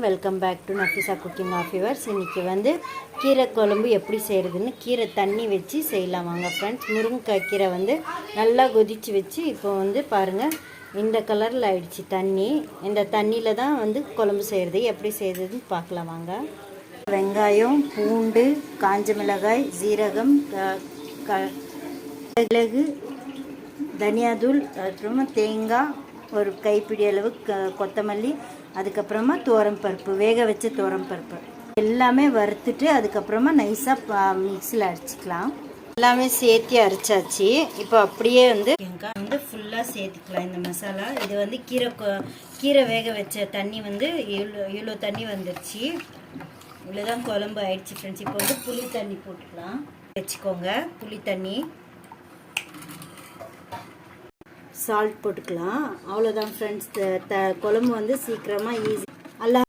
Welcome back to Nafisa cooking of yours. இன்றைக்கி வந்து கீரை குழம்பு எப்படி செய்கிறதுன்னு கீரை தண்ணி வச்சு செய்யலாம் வாங்க ஃப்ரெண்ட்ஸ். முருங்கைக்காய் கீரை வந்து நல்லா கொதித்து வச்சு இப்போ வந்து பாருங்கள் இந்த கலரில் ஆயிடுச்சு தண்ணி. இந்த தண்ணியில் தான் வந்து குழம்பு செய்கிறது, எப்படி செய்கிறதுன்னு பார்க்கலாம் வாங்க. வெங்காயம், பூண்டு, காஞ்ச மிளகாய், சீரகம், மிளகு, தனியாத்தூள், அப்புறமா தேங்காய், ஒரு கைப்பிடி அளவு கொத்தமல்லி, அதுக்கப்புறமா பருப்பு, வேக வச்ச பருப்பு எல்லாமே வறுத்துட்டு அதுக்கப்புறமா நைஸாக மிக்ஸியில் அரைச்சிக்கலாம். எல்லாமே சேர்த்து அரைச்சாச்சு. இப்போ அப்படியே வந்து வெங்காயம் வந்து ஃபுல்லாக சேர்த்துக்கலாம் இந்த மசாலா. இது வந்து கீரை வேக வச்ச தண்ணி வந்து இவ்வளோ தண்ணி வந்துடுச்சு. இவ்வளோதான் குழம்பு ஆயிடுச்சு ஃப்ரெண்ட்ஸ். இப்போ வந்து புளி தண்ணி போட்டுக்கலாம் வச்சுக்கோங்க. புளி தண்ணி, சால்ட் போட்டுக்கலாம். அவ்வளோதான் ஃப்ரெண்ட்ஸ். குழம்பு வந்து சீக்கிரமாக ஈஸி.